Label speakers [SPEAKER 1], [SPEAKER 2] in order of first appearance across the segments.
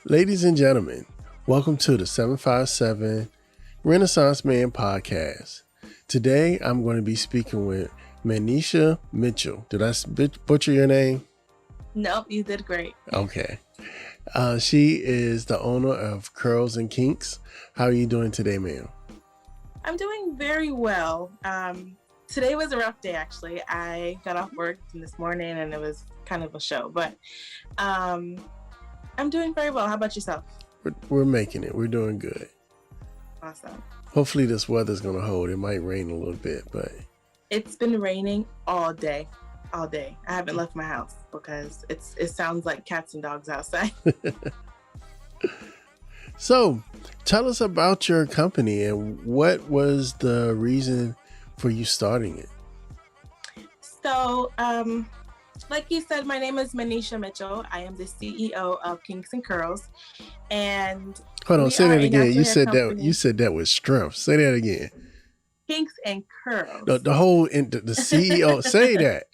[SPEAKER 1] Ladies and gentlemen, welcome to the 757 Renaissance Man podcast. Today, I'm going to be speaking with Meneisha Mitchell. Did I butcher your name?
[SPEAKER 2] Nope, you did great.
[SPEAKER 1] Okay. She is the owner of Kurls and Kinks. How are you doing today, ma'am?
[SPEAKER 2] I'm doing very well. Today was a rough day, actually. I got off work this morning and it was kind of a show, but I'm doing very well. How about yourself?
[SPEAKER 1] We're making it. We're doing good.
[SPEAKER 2] Awesome.
[SPEAKER 1] Hopefully this weather's going to hold. It might rain a little bit, but...
[SPEAKER 2] It's been raining all day. I haven't left my house because it sounds like cats and dogs outside.
[SPEAKER 1] So, tell us about your company and what was the reason for you starting it?
[SPEAKER 2] So, like you said, my name is Meneisha Mitchell. I am the CEO of Kinks and Kurls. And
[SPEAKER 1] hold on, say that again. You said that with strength. Say that again.
[SPEAKER 2] Kinks and Kurls.
[SPEAKER 1] The CEO. Say that.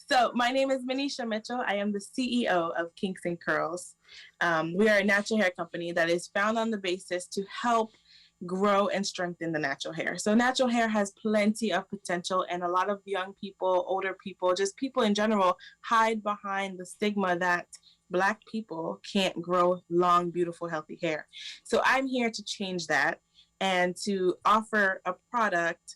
[SPEAKER 2] So my name is Meneisha Mitchell. I am the CEO of Kinks and Kurls. We are a natural hair company that is found on the basis to help grow and strengthen the natural hair. So natural hair has plenty of potential, and a lot of young people, older people, just people in general hide behind the stigma that Black people can't grow long, beautiful, healthy hair. So I'm here to change that and to offer a product.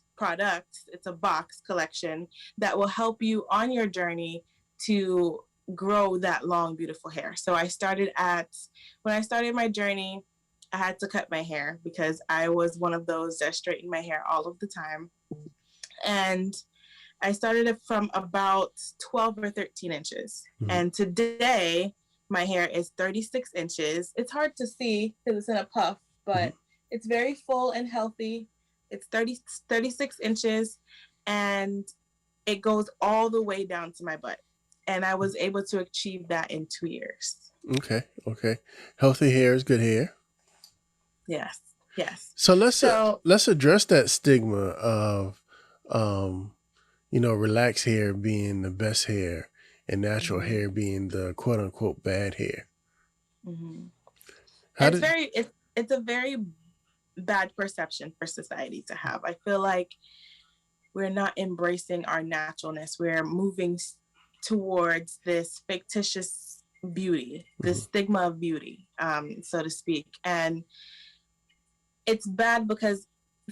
[SPEAKER 2] It's a box collection that will help you on your journey to grow that long, beautiful hair. So when I started my journey, I had to cut my hair because I was one of those that straightened my hair all of the time. And I started it from about 12 or 13 inches. Mm-hmm. And today my hair is 36 inches. It's hard to see because it's in a puff, but it's very full and healthy. It's 36 inches and it goes all the way down to my butt. And I was able to achieve that in 2 years. Okay.
[SPEAKER 1] Healthy hair is good hair.
[SPEAKER 2] Yes.
[SPEAKER 1] So let's address that stigma of, relaxed hair being the best hair and natural hair being the quote unquote bad hair. Mm-hmm.
[SPEAKER 2] It's a very bad perception for society to have. I feel like we're not embracing our naturalness. We're moving towards this fictitious beauty, this stigma of beauty, so to speak. And it's bad because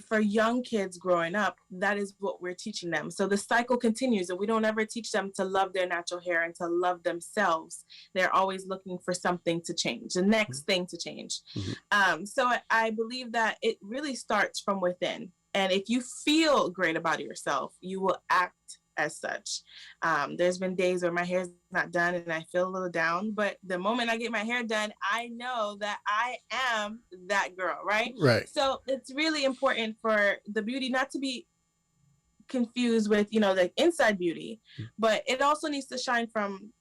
[SPEAKER 2] for young kids growing up, that is what we're teaching them. So the cycle continues and we don't ever teach them to love their natural hair and to love themselves. They're always looking for something to change, the next thing to change. So I believe that it really starts from within. And if you feel great about yourself, you will act as such. There's been days where my hair's not done and I feel a little down, but the moment I get my hair done, I know that I am that girl, right?
[SPEAKER 1] Right.
[SPEAKER 2] So it's really important for the beauty not to be confused with, the inside beauty, but it also needs to shine from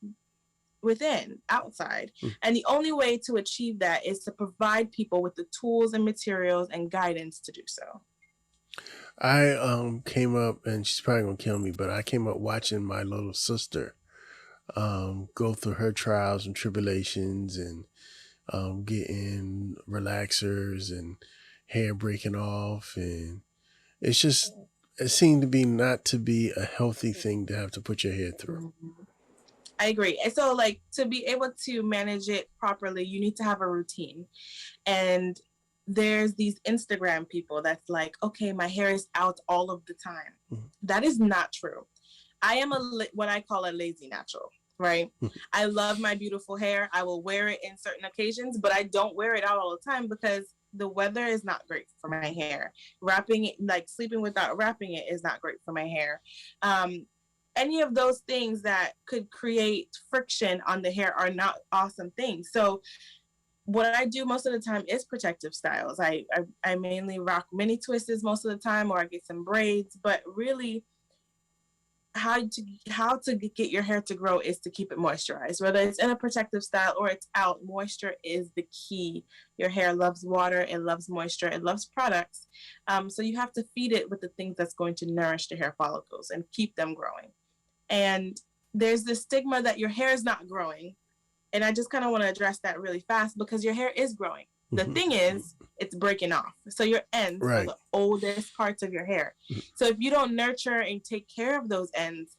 [SPEAKER 2] within, outside. And the only way to achieve that is to provide people with the tools and materials and guidance to do so.
[SPEAKER 1] I came up, and she's probably gonna kill me, but I came up watching my little sister go through her trials and tribulations and getting relaxers and hair breaking off, and it seemed to be not to be a healthy thing to have to put your hair through.
[SPEAKER 2] I agree. And so to be able to manage it properly, you need to have a routine. And there's these Instagram people that's like, okay, my hair is out all of the time. That is not true. I am what I call a lazy natural, right? I love my beautiful hair. I will wear it in certain occasions, but I don't wear it out all the time because the weather is not great for my hair. Wrapping it, sleeping without wrapping it, is not great for my hair. Any of those things that could create friction on the hair are not awesome things. So what I do most of the time is protective styles. I mainly rock mini twists most of the time, or I get some braids. But really, how to get your hair to grow is to keep it moisturized. Whether it's in a protective style or it's out, moisture is the key. Your hair loves water, it loves moisture, it loves products. So you have to feed it with the things that's going to nourish the hair follicles and keep them growing. And there's this stigma that your hair is not growing. And I just kind of want to address that really fast, because your hair is growing. The thing is, it's breaking off. So your ends are
[SPEAKER 1] Right.
[SPEAKER 2] the oldest parts of your hair. So if you don't nurture and take care of those ends,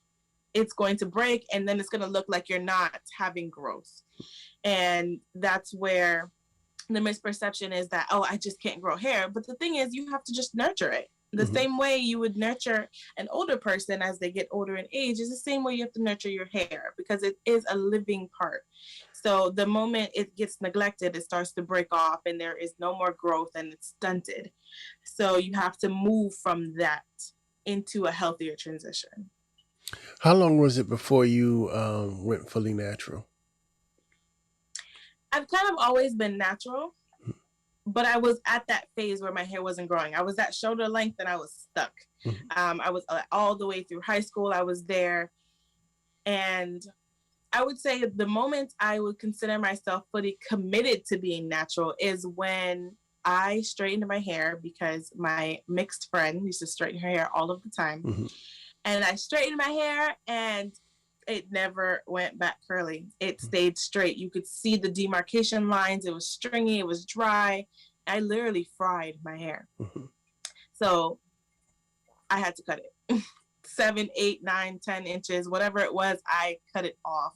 [SPEAKER 2] it's going to break, and then it's going to look like you're not having growth. And that's where the misperception is that, oh, I just can't grow hair. But the thing is, you have to just nurture it. The same way you would nurture an older person as they get older in age is the same way you have to nurture your hair, because it is a living part. So the moment it gets neglected, it starts to break off and there is no more growth and it's stunted. So you have to move from that into a healthier transition.
[SPEAKER 1] How long was it before you went fully natural?
[SPEAKER 2] I've kind of always been natural, but I was at that phase where my hair wasn't growing. I was at shoulder length and I was stuck. I was all the way through high school. I was there. And I would say the moment I would consider myself fully committed to being natural is when I straightened my hair, because my mixed friend used to straighten her hair all of the time. And I straightened my hair and it never went back curly. It stayed straight. You could see the demarcation lines. It was stringy. It was dry. I literally fried my hair. So I had to cut it. 7, 8, 9, 10 inches, whatever it was, I cut it off.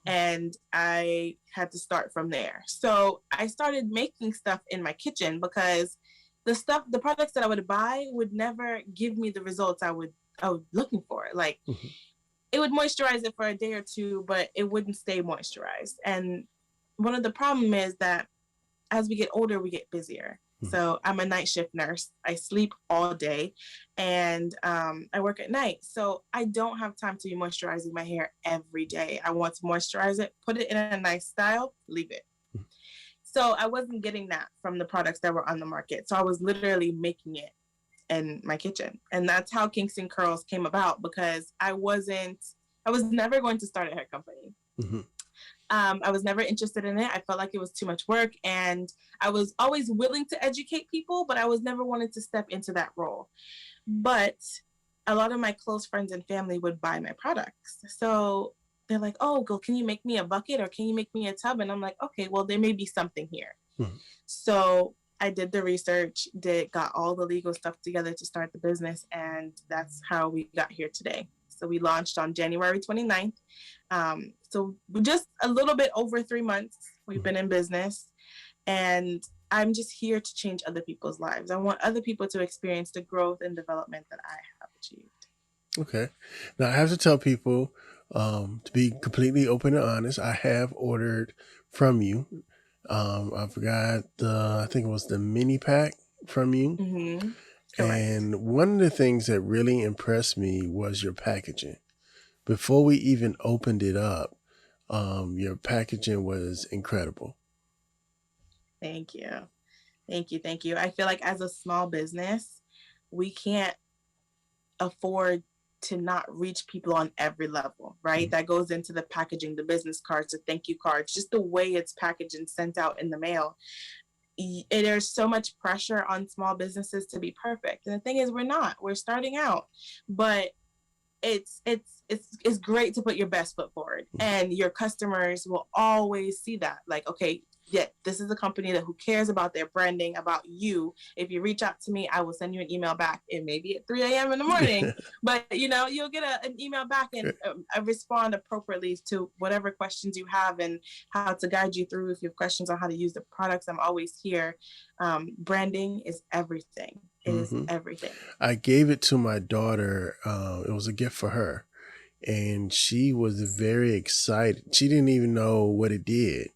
[SPEAKER 2] And I had to start from there. So I started making stuff in my kitchen, because the products that I would buy would never give me the results I was looking for. Like, it would moisturize it for a day or two, but it wouldn't stay moisturized. And one of the problem is that as we get older, we get busier. So I'm a night shift nurse. I sleep all day and I work at night. So I don't have time to be moisturizing my hair every day. I want to moisturize it, put it in a nice style, leave it. So I wasn't getting that from the products that were on the market. So I was literally making it in my kitchen. And that's how Kinks and Kurls came about, because I was never going to start a hair company. I was never interested in it. I felt like it was too much work, and I was always willing to educate people, but I was never wanting to step into that role. But a lot of my close friends and family would buy my products. So they're like, oh, can you make me a bucket, or can you make me a tub? And I'm like, okay, well, there may be something here. So I did the research, got all the legal stuff together to start the business, and that's how we got here today. So we launched on January 29th. So just a little bit over 3 months we've been in business, and I'm just here to change other people's lives. I want other people to experience the growth and development that I have achieved.
[SPEAKER 1] Okay. Now I have to tell people, to be completely open and honest, I have ordered from you. I forgot I think it was the mini pack from you.
[SPEAKER 2] Correct.
[SPEAKER 1] And one of the things that really impressed me was your packaging. Before we even opened it up, your packaging was incredible.
[SPEAKER 2] Thank you. Thank you. Thank you. I feel like as a small business, we can't afford to not reach people on every level, right? That goes into the packaging, the business cards, the thank you cards, just the way it's packaged and sent out in the mail. There's so much pressure on small businesses to be perfect. And the thing is, we're starting out, but it's great to put your best foot forward, and your customers will always see that. Like, okay, yeah, this is a company who cares about their branding, about you. If you reach out to me, I will send you an email back. It may be at 3 a.m. in the morning, but you'll get an email back, and I respond appropriately to whatever questions you have and how to guide you through. If you have questions on how to use the products, I'm always here. Branding is everything. It is everything.
[SPEAKER 1] I gave it to my daughter. It was a gift for her, and she was very excited. She didn't even know what it did,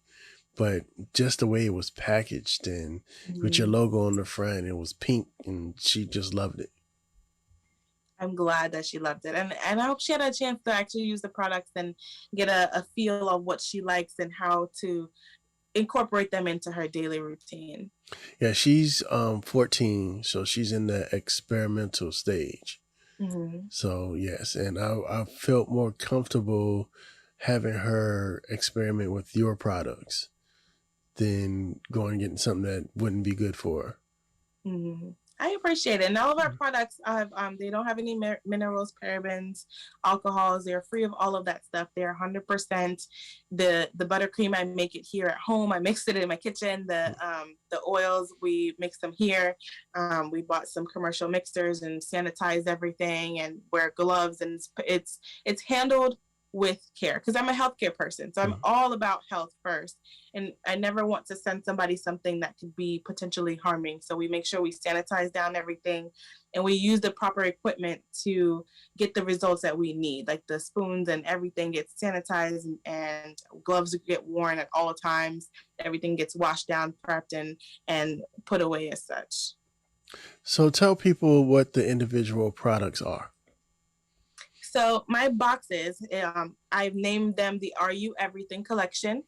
[SPEAKER 1] but just the way it was packaged and with your logo on the front, it was pink, and she just loved it.
[SPEAKER 2] I'm glad that she loved it. And I hope she had a chance to actually use the products and get a feel of what she likes and how to incorporate them into her daily routine.
[SPEAKER 1] Yeah, she's 14, so she's in the experimental stage.
[SPEAKER 2] Mm-hmm.
[SPEAKER 1] So yes, and I felt more comfortable having her experiment with your products than going and getting something that wouldn't be good for her.
[SPEAKER 2] Mm-hmm. I appreciate it. And all of our products have they don't have any minerals, parabens, alcohols. They're free of all of that stuff. They're 100%. The buttercream, I make it here at home. I mixed it in my kitchen. The oils, we mix them here. We bought some commercial mixers and sanitized everything and wear gloves, and it's handled with care because I'm a healthcare person. So I'm all about health first. And I never want to send somebody something that could be potentially harming. So we make sure we sanitize down everything and we use the proper equipment to get the results that we need. Like the spoons and everything gets sanitized and gloves get worn at all times. Everything gets washed down, prepped, and put away as such.
[SPEAKER 1] So tell people what the individual products are.
[SPEAKER 2] So my boxes, I've named them the Are You Everything collection.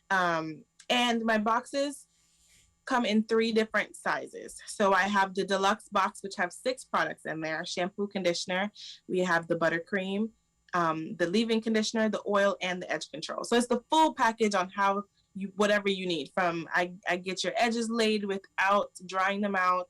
[SPEAKER 2] And my boxes come in 3 different sizes. So I have the deluxe box, which have 6 products in there: shampoo, conditioner. We have the buttercream, the leave-in conditioner, the oil, and the edge control. So it's the full package on how whatever you need. From I get your edges laid without drying them out,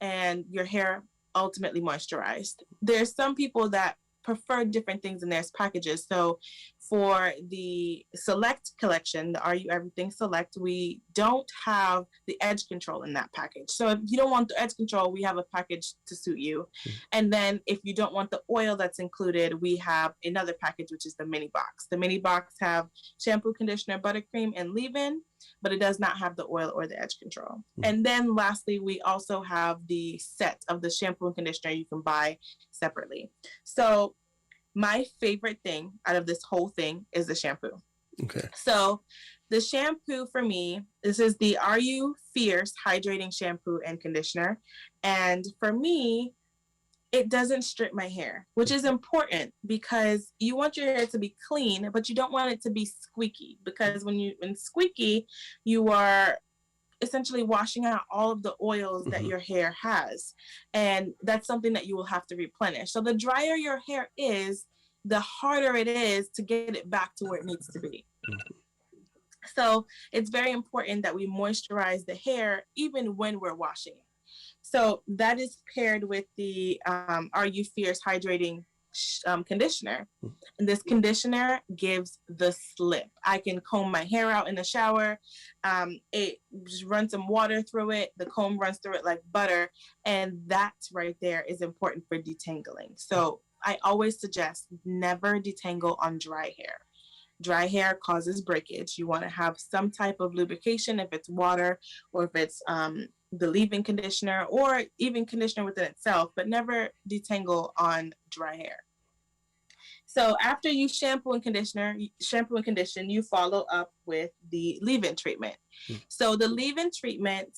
[SPEAKER 2] and your hair ultimately moisturized. There's some people that prefer different things in their packages. So for the select collection, the Are You Everything Select, we don't have the edge control in that package. So if you don't want the edge control, we have a package to suit you. And then if you don't want the oil that's included, we have another package, which is the mini box. The mini box have shampoo, conditioner, buttercream, and leave-in, but it does not have the oil or the edge control. And then lastly, we also have the set of the shampoo and conditioner you can buy separately. So my favorite thing out of this whole thing is the shampoo.
[SPEAKER 1] Okay.
[SPEAKER 2] So the shampoo for me, this is the Are You Fierce Hydrating Shampoo and Conditioner. And for me, it doesn't strip my hair, which is important because you want your hair to be clean, but you don't want it to be squeaky, because when squeaky, you are essentially washing out all of the oils that your hair has. And that's something that you will have to replenish. So the drier your hair is, the harder it is to get it back to where it needs to be. So it's very important that we moisturize the hair even when we're washing it. So that is paired with the Are You Fierce Hydrating conditioner. And this conditioner gives the slip. I can comb my hair out in the shower. It just runs some water through it. The comb runs through it like butter. And that right there is important for detangling. So I always suggest never detangle on dry hair. Dry hair causes breakage. You want to have some type of lubrication, if it's water or if it's the leave-in conditioner or even conditioner within itself, but never detangle on dry hair. So after you shampoo and condition, you follow up with the leave-in treatment. So the leave-in treatment,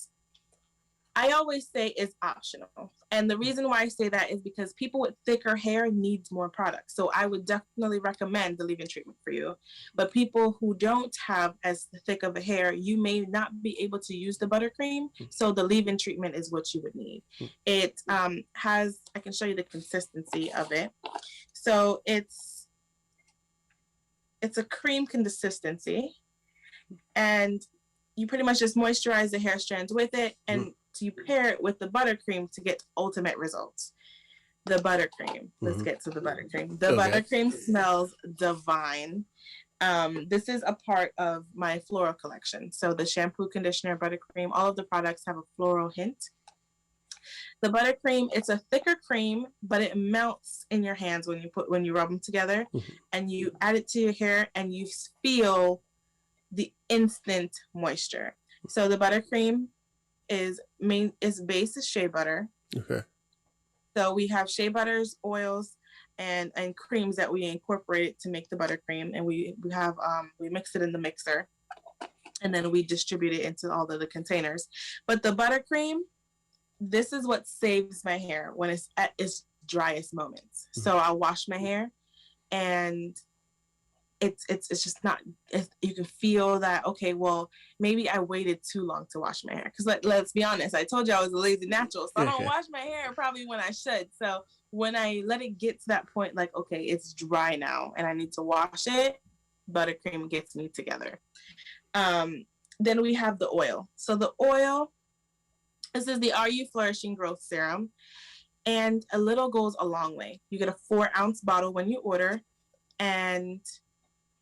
[SPEAKER 2] I always say, is optional. And the reason why I say that is because people with thicker hair needs more products. So I would definitely recommend the leave-in treatment for you. But people who don't have as thick of a hair, you may not be able to use the buttercream. So the leave-in treatment is what you would need. It has, I can show you the consistency of it. So it's a cream consistency, and you pretty much just moisturize the hair strands with it, and you pair it with the buttercream to get ultimate results. The buttercream. Let's get to the buttercream. The buttercream smells divine. This is a part of my floral collection. So the shampoo, conditioner, buttercream, all of the products have a floral hint. The buttercream, it's a thicker cream, but it melts in your hands when you rub them together, and you add it to your hair, and you feel the instant moisture. So the buttercream is base is shea butter.
[SPEAKER 1] Okay.
[SPEAKER 2] So we have shea butters, oils, and creams that we incorporate to make the buttercream, and we mix it in the mixer, and then we distribute it into all of the containers. But the buttercream, this is what saves my hair when it's at its driest moments. So I'll wash my hair, and it's just not, you can feel that, okay, well, maybe I waited too long to wash my hair. Because let's be honest, I told you I was a lazy natural, so I don't wash my hair probably when I should. So when I let it get to that point, like, okay, it's dry now and I need to wash it, buttercream gets me together. Then we have the oil. So the oil, this is the Are You Flourishing Growth Serum, and a little goes a long way. You get a 4-ounce bottle when you order, and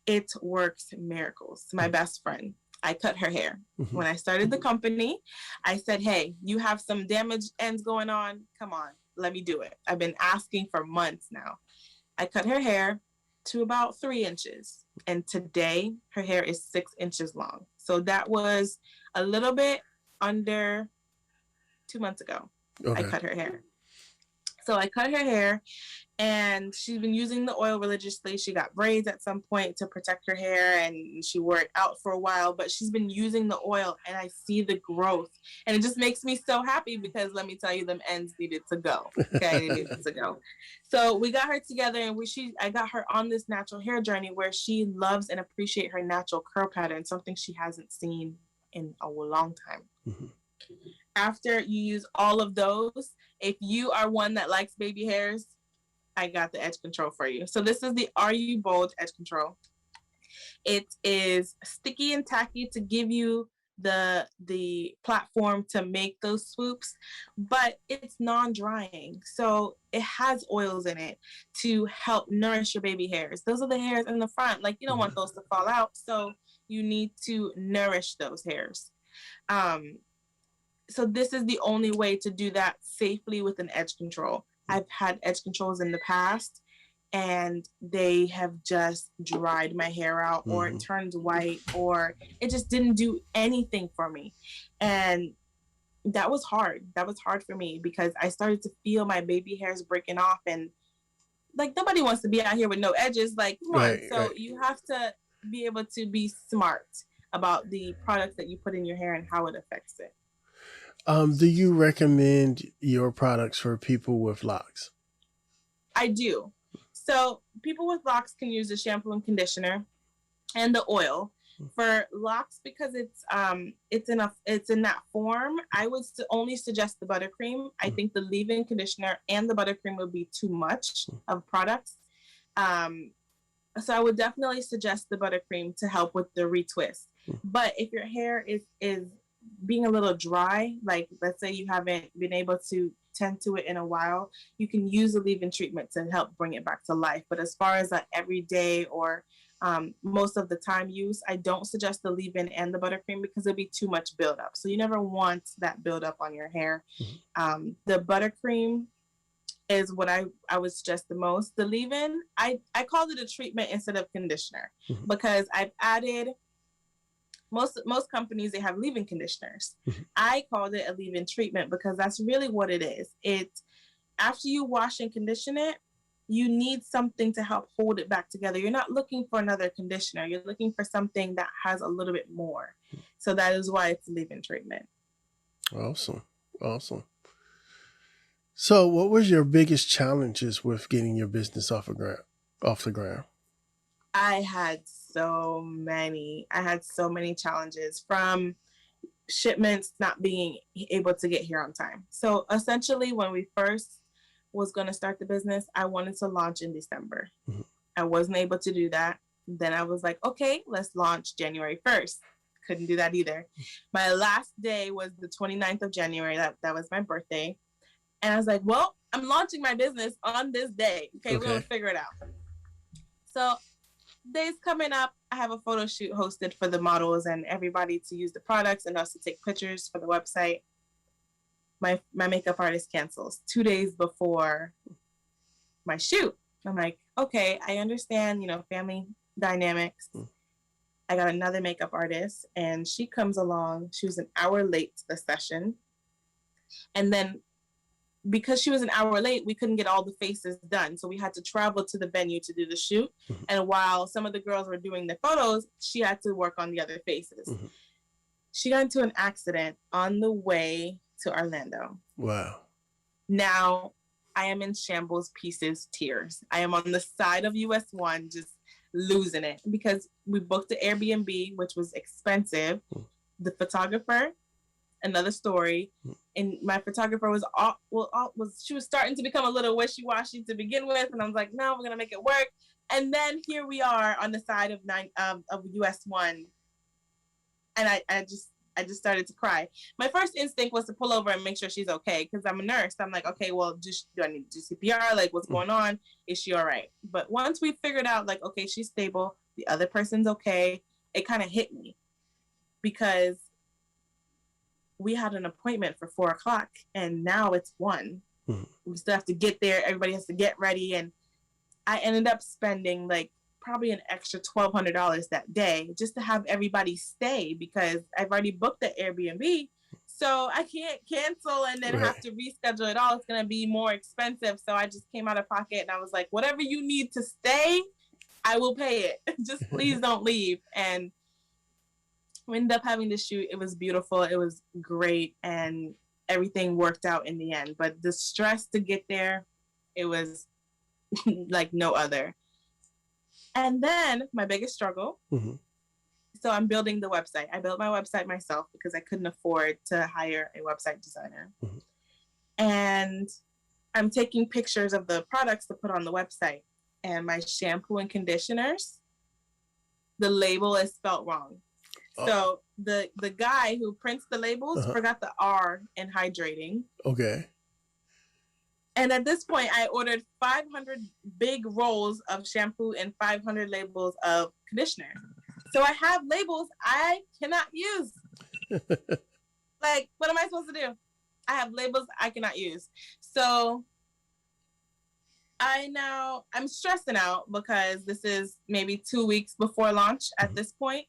[SPEAKER 2] it works miracles. My best friend, I cut her hair. When I started the company, I said, hey, you have some damaged ends going on. Come on, let me do it. I've been asking for months now. I cut her hair to about 3 inches. And today her hair is 6 inches long. So that was a little bit under 2 months ago. I cut her hair. So I cut her hair, and she's been using the oil religiously. She got braids at some point to protect her hair, and she wore it out for a while, but she's been using the oil, and I see the growth. And it just makes me so happy because let me tell you, them ends needed to go. Okay, they needed to go. So we got her together, and I got her on this natural hair journey where she loves and appreciates her natural curl pattern, something she hasn't seen in a long time. After you use all of those, if you are one that likes baby hairs, I got the edge control for you. So this is the Are You Bold Edge Control. It is sticky and tacky to give you the platform to make those swoops, but it's non-drying. So it has oils in it to help nourish your baby hairs. Those are the hairs in the front. Like, you don't want those to fall out. So you need to nourish those hairs. So this is the only way to do that safely with an edge control. I've had edge controls in the past, and they have just dried my hair out, or it turned white, or it just didn't do anything for me. And that was hard. That was hard for me because I started to feel my baby hairs breaking off, and like, nobody wants to be out here with no edges. Like, come on. So you have to be able to be smart about the products that you put in your hair and how it affects it.
[SPEAKER 1] Do you recommend your products for people with locks?
[SPEAKER 2] I do. So people with locks can use the shampoo and conditioner and the oil. For locks, because it's in that form, I would only suggest the buttercream. I think the leave-in conditioner and the buttercream would be too much of products. So I would definitely suggest the buttercream to help with the retwist. But if your hair is being a little dry, like let's say you haven't been able to tend to it in a while, you can use a leave-in treatment to help bring it back to life. But as far as that everyday or most of the time use, I don't suggest the leave-in and the buttercream because it'll be too much buildup. So you never want that buildup on your hair. The buttercream is what I would suggest the most. The leave-in, I called it a treatment instead of conditioner because I've added, most companies, they have leave-in conditioners. I called it a leave-in treatment because that's really what it is. It's after you wash and condition it, you need something to help hold it back together. You're not looking for another conditioner. You're looking for something that has a little bit more. So that is why it's a leave-in treatment.
[SPEAKER 1] Awesome. So what was your biggest challenges with getting your business off the ground?
[SPEAKER 2] I had so many challenges, from shipments not being able to get here on time. So essentially, when we first was going to start the business, I wanted to launch in December. I wasn't able to do that. Then I was like, okay, let's launch January 1st. Couldn't do that either. My last day was the 29th of January. That was my birthday. And I was like, well, I'm launching my business on this day. Okay, we're going to figure it out. So days coming up, I have a photo shoot hosted for the models and everybody to use the products and us to take pictures for the website. My makeup artist cancels 2 days before my shoot. I'm like, okay, I understand, family dynamics. I got another makeup artist, and she comes along. She was an hour late to the session. And then because she was an hour late, we couldn't get all the faces done. So we had to travel to the venue to do the shoot. And while some of the girls were doing the photos, she had to work on the other faces. She got into an accident on the way to Orlando.
[SPEAKER 1] Wow.
[SPEAKER 2] Now I am in shambles, pieces, tears. I am on the side of US 1, just losing it because we booked the Airbnb, which was expensive. The photographer, another story. And my photographer was she was starting to become a little wishy-washy to begin with, and I was like, no, we're gonna make it work. And then here we are on the side of US 1, and I just started to cry. My first instinct was to pull over and make sure she's okay because I'm a nurse. I'm like, okay, well, do I need to do CPR? Like, what's going on? Is she all right? But once we figured out, like, okay, she's stable, the other person's okay, it kind of hit me because we had an appointment for 4:00 and now it's 1. We still have to get there. Everybody has to get ready. And I ended up spending like probably an extra $1,200 that day just to have everybody stay because I've already booked the Airbnb. So I can't cancel and then have to reschedule it all. It's going to be more expensive. So I just came out of pocket and I was like, whatever you need to stay, I will pay it. Just please don't leave. And we ended up having to shoot. It was beautiful. It was great. And everything worked out in the end. But the stress to get there, it was like no other. And then my biggest struggle. So I'm building the website. I built my website myself because I couldn't afford to hire a website designer. And I'm taking pictures of the products to put on the website. And my shampoo and conditioners, the label is spelled wrong. So the guy who prints the labels forgot the R in hydrating.
[SPEAKER 1] Okay.
[SPEAKER 2] And at this point, I ordered 500 big rolls of shampoo and 500 labels of conditioner. So I have labels I cannot use. Like, what am I supposed to do? I have labels I cannot use. So I'm stressing out because this is maybe 2 weeks before launch at this point.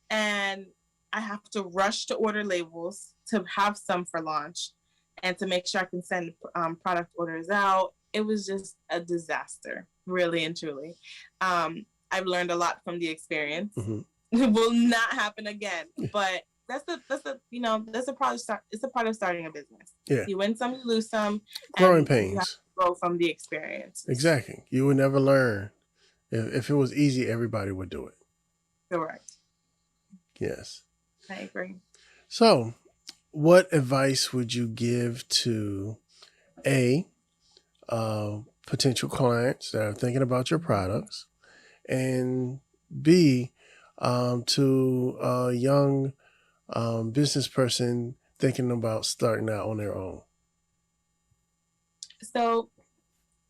[SPEAKER 2] And I have to rush to order labels to have some for launch and to make sure I can send product orders out. It was just a disaster, really and truly. I've learned a lot from the experience. It will not happen again. But that's a part of starting a business.
[SPEAKER 1] Yeah.
[SPEAKER 2] You win some, you lose some.
[SPEAKER 1] Growing
[SPEAKER 2] and you have
[SPEAKER 1] pains.
[SPEAKER 2] to grow from the experience.
[SPEAKER 1] Exactly. You would never learn. If it was easy, everybody would do it.
[SPEAKER 2] Correct.
[SPEAKER 1] Yes.
[SPEAKER 2] I agree.
[SPEAKER 1] So, what advice would you give to potential clients that are thinking about your products, and B, to a young business person thinking about starting out on their own?
[SPEAKER 2] So,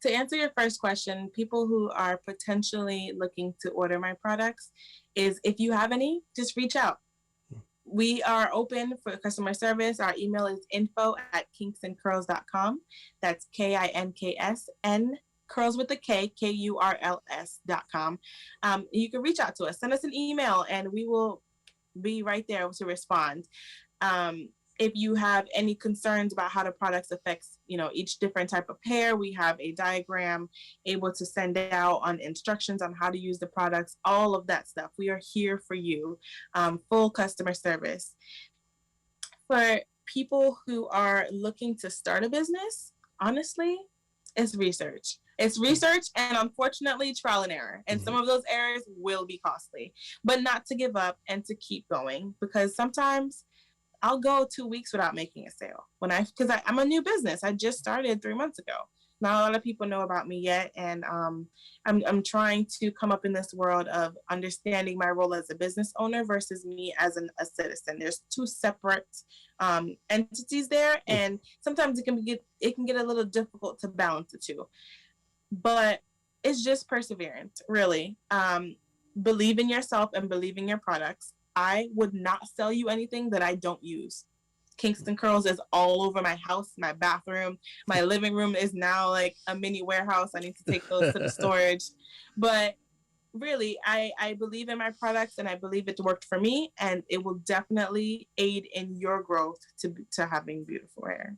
[SPEAKER 2] to answer your first question, people who are potentially looking to order my products, is if you have any, just reach out. We are open for customer service. Our email is info@kinksandkurls.com. That's KINKSN, curls with a K, KURLS.com. You can reach out to us. Send us an email and we will be right there to respond. If you have any concerns about how the products affects, each different type of hair, we have a diagram able to send out on instructions on how to use the products, all of that stuff. We are here for you. Full customer service. For people who are looking to start a business, honestly, it's research. It's research and unfortunately trial and error. And some of those errors will be costly, but not to give up and to keep going, because sometimes I'll go 2 weeks without making a sale because I'm a new business. I just started 3 months ago. Not a lot of people know about me yet. And I'm trying to come up in this world of understanding my role as a business owner versus me as a citizen. There's two separate entities there. And sometimes it can get a little difficult to balance the two. But it's just perseverance, really. Believe in yourself and believe in your products. I would not sell you anything that I don't use. Kinks and Kurls is all over my house, my bathroom. My living room is now like a mini warehouse. I need to take those to the storage. But really, I believe in my products and I believe it worked for me, and it will definitely aid in your growth to having beautiful hair.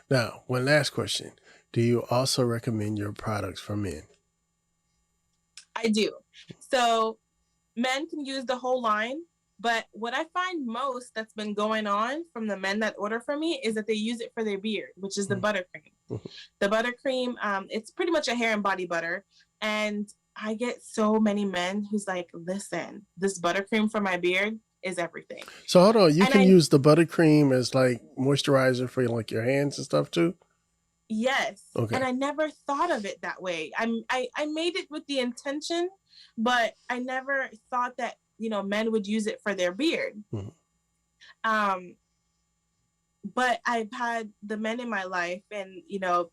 [SPEAKER 1] Now, one last question. Do you also recommend your products for men?
[SPEAKER 2] I do. So men can use the whole line. But what I find most that's been going on from the men that order from me is that they use it for their beard, which is the buttercream. The buttercream, it's pretty much a hair and body butter. And I get so many men who's like, listen, this buttercream for my beard is everything.
[SPEAKER 1] So hold on, you
[SPEAKER 2] And
[SPEAKER 1] can
[SPEAKER 2] I,
[SPEAKER 1] use the buttercream as like moisturizer for like your hands and stuff too?
[SPEAKER 2] yes,
[SPEAKER 1] Okay.
[SPEAKER 2] and I never thought of it that way. I made it with the intention, but I never thought that, men would use it for their beard.
[SPEAKER 1] Mhm.
[SPEAKER 2] Um, but I've had the men in my life and,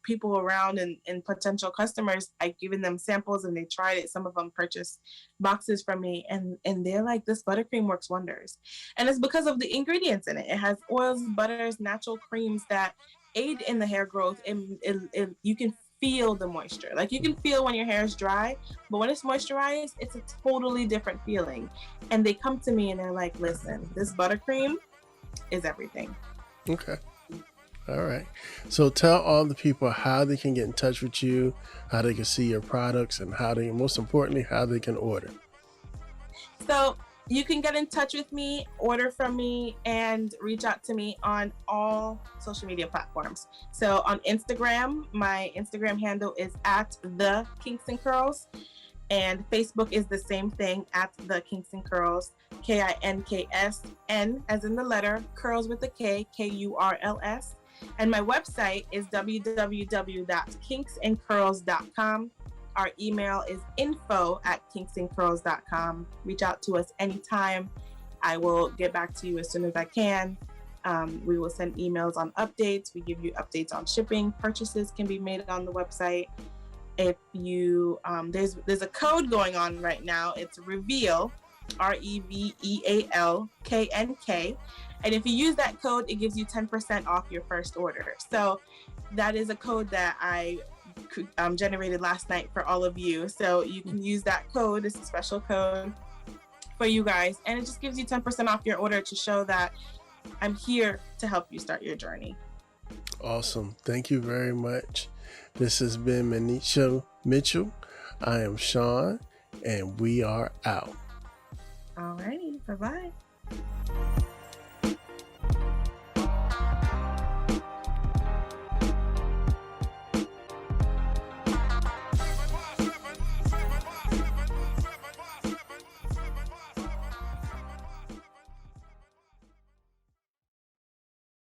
[SPEAKER 2] people around and potential customers, I've given them samples and they tried it. Some of them purchased boxes from me and they're like, this buttercream works wonders. And it's because of the ingredients in it. It has oils, butters, natural creams that aid in the hair growth. And you can feel the moisture. Like you can feel when your hair is dry, but when it's moisturized, it's a totally different feeling. And they come to me and they're like, listen, this buttercream is everything.
[SPEAKER 1] Okay. All right. So tell all the people how they can get in touch with you, how they can see your products, and most importantly, how they can order.
[SPEAKER 2] So you can get in touch with me, order from me, and reach out to me on all social media platforms. So on Instagram, my Instagram handle is at the Kinks and Kurls. And Facebook is the same thing, at the Kinks and Kurls, KINKSN as in the letter, curls with a K, KURLS. And my website is www.kinksandkurls.com. Our email is info@kinksandkurls.com. Reach out to us anytime. I will get back to you as soon as I can. We will send emails on updates. We give you updates on shipping. Purchases can be made on the website. If you there's a code going on right now. It's reveal, REVEALKNK, and if you use that code, it gives you 10% off your first order. So that is a code that I generated last night for all of you. So you can use that code. It's a special code for you guys, and it just gives you 10% off your order to show that I'm here to help you start your journey.
[SPEAKER 1] Awesome. Thank you very much. This has been Meneisha Mitchell. I am Sean, and we are out.
[SPEAKER 2] All righty. Bye-bye.